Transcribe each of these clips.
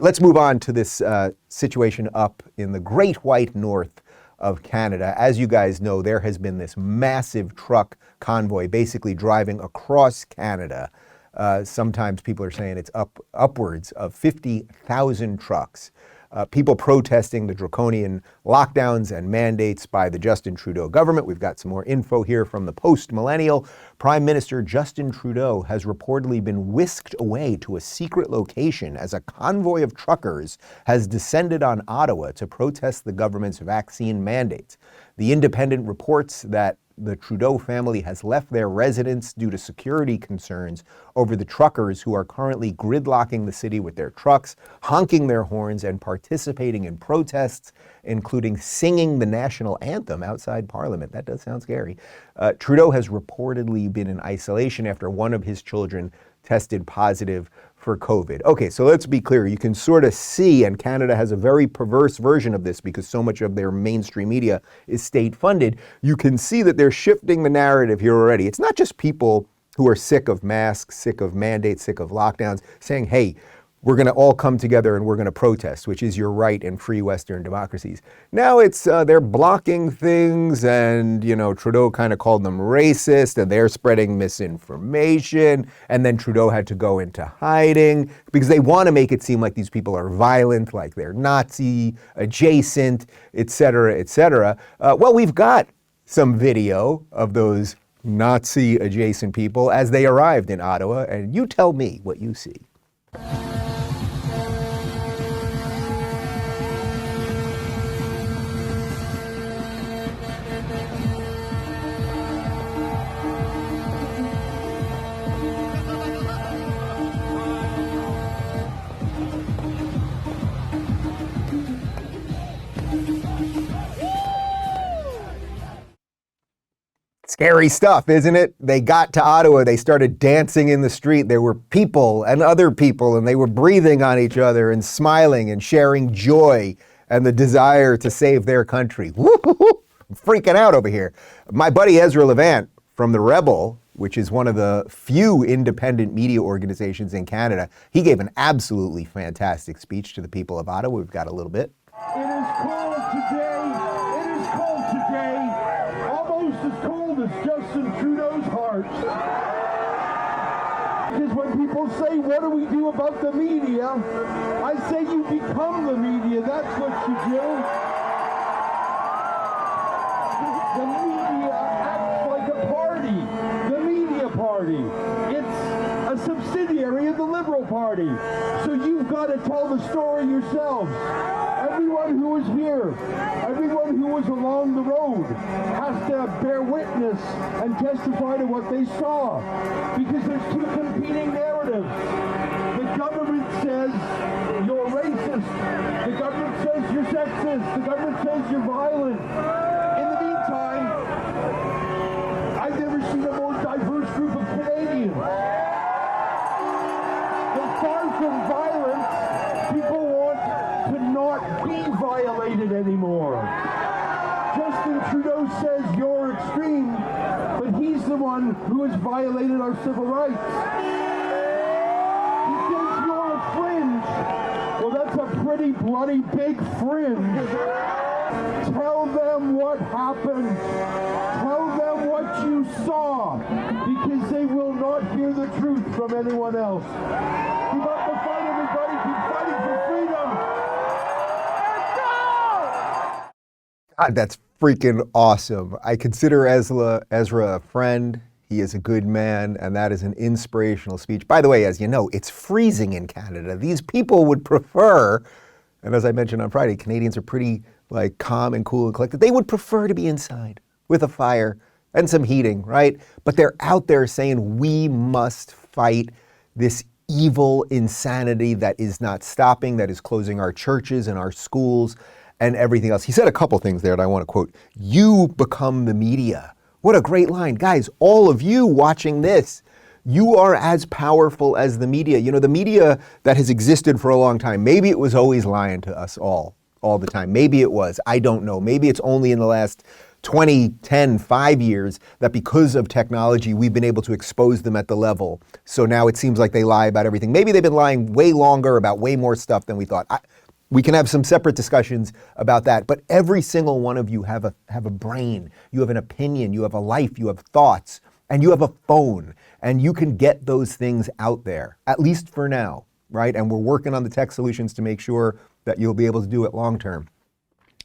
Let's move on to this situation up in the Great White North of Canada. As you guys know, there has been this massive truck convoy basically driving across Canada. Sometimes people are saying it's upwards of 50,000 trucks. People protesting the draconian lockdowns and mandates by the Justin Trudeau government. We've got some more info here from the post-millennial. Prime Minister Justin Trudeau has reportedly been whisked away to a secret location as a convoy of truckers has descended on Ottawa to protest the government's vaccine mandates. The Independent reports that the Trudeau family has left their residence due to security concerns over the truckers who are currently gridlocking the city with their trucks, honking their horns, and participating in protests, including singing the national anthem outside Parliament. That does sound scary. Trudeau has reportedly been in isolation after one of his children tested positive for COVID. Okay, so let's be clear. You can sort of see, and Canada has a very perverse version of this because so much of their mainstream media is state funded. You can see that they're shifting the narrative here already. It's not just people who are sick of masks, sick of mandates, sick of lockdowns, saying, hey, we're going to all come together and we're going to protest, which is your right in free Western democracies. Now it's they're blocking things, and Trudeau kind of called them racist, and they're spreading misinformation, and then Trudeau had to go into hiding because they want to make it seem like these people are violent, like they're Nazi adjacent, et cetera, et cetera. Well, we've got some video of those Nazi adjacent people as they arrived in Ottawa, and you tell me what you see. Scary stuff, isn't it? They got to Ottawa, they started dancing in the street. There were people and other people, and they were breathing on each other and smiling and sharing joy and the desire to save their country. Woo-hoo-hoo. I'm freaking out over here. My buddy Ezra Levant from the Rebel, which is one of the few independent media organizations in Canada, he gave an absolutely fantastic speech to the people of Ottawa. We've got a little bit. It is cold today. It is cold today. Almost as cold as Justin Trudeau's heart. Because when people say, what do we do about the media? I say you become the media. That's what you do. The media acts like a party. The media party. It's a subsidiary of the Liberal Party. So you've got to tell the story yourselves. Everyone who was here, everyone who was along the road has to bear witness and testify to what they saw. Because there's two competing narratives. The government says you're racist. The government says you're sexist. The government says you're violent. In the meantime, I've never seen a more diverse group of Canadians. They're far from violence. People want to not be violated anymore. Justin Trudeau says you're extreme, but he's the one who has violated our civil rights. He says you're a fringe. Well, that's a pretty bloody big fringe. Tell them what happened. Tell them what you saw, because they will not hear the truth from anyone else. Keep up the fight, everybody. Keep fighting for freedom. God, that's freaking awesome. I consider Ezra a friend. He is a good man, and that is an inspirational speech. By the way, as you know, it's freezing in Canada. These people would prefer, and as I mentioned on Friday, Canadians are pretty calm and cool and collected. They would prefer to be inside with a fire and some heating, right? But they're out there saying we must fight this evil insanity that is not stopping, that is closing our churches and our schools and everything else. He said a couple things there that I want to quote. You become the media. What a great line. Guys, all of you watching this, you are as powerful as the media. You know, the media that has existed for a long time, maybe it was always lying to us all the time. Maybe it was. I don't know. Maybe it's only in the last 20, 10, 5 years, that because of technology, we've been able to expose them at the level. So now it seems like they lie about everything. Maybe they've been lying way longer about way more stuff than we thought. We can have some separate discussions about that, but every single one of you have a brain, you have an opinion, you have a life, you have thoughts, and you have a phone, and you can get those things out there, at least for now, right? And we're working on the tech solutions to make sure that you'll be able to do it long term.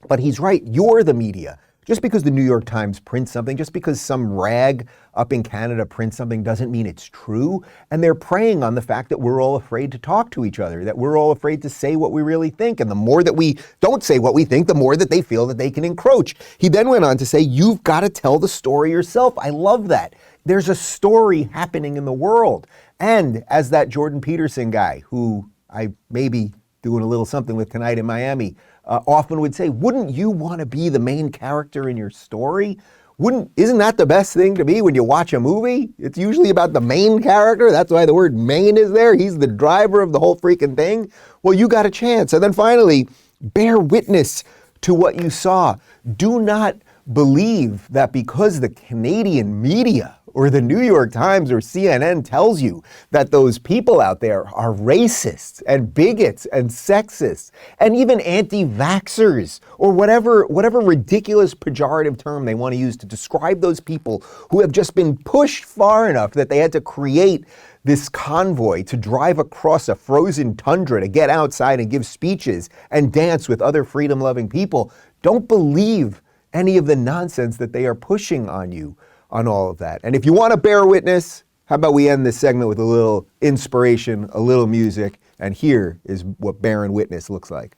But he's right, you're the media. Just because the New York Times prints something, just because some rag up in Canada prints something doesn't mean it's true. And they're preying on the fact that we're all afraid to talk to each other, that we're all afraid to say what we really think. And the more that we don't say what we think, the more that they feel that they can encroach. He then went on to say, you've got to tell the story yourself. I love that. There's a story happening in the world. And as that Jordan Peterson guy, who I may be doing a little something with tonight in Miami, often would say, wouldn't you want to be the main character in your story? Isn't that the best thing to be when you watch a movie? It's usually about the main character. That's why the word main is there. He's the driver of the whole freaking thing. Well, you got a chance. And then finally, bear witness to what you saw. Do not believe that because the Canadian media or the New York Times or CNN tells you that those people out there are racists and bigots and sexists and even anti-vaxxers or whatever ridiculous pejorative term they want to use to describe those people who have just been pushed far enough that they had to create this convoy to drive across a frozen tundra to get outside and give speeches and dance with other freedom-loving people. Don't believe any of the nonsense that they are pushing on you on all of that. And if you want to bear witness, how about we end this segment with a little inspiration, a little music, and here is what bearing witness looks like.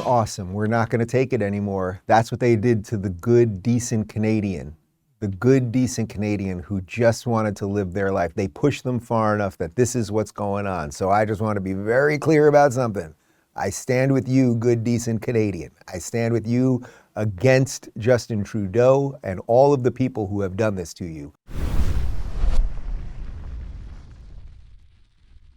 Awesome. We're not going to take it anymore. That's what they did to the good, decent Canadian. The good, decent Canadian who just wanted to live their life. They pushed them far enough that this is what's going on. So I just want to be very clear about something. I stand with you, good, decent Canadian. I stand with you against Justin Trudeau and all of the people who have done this to you.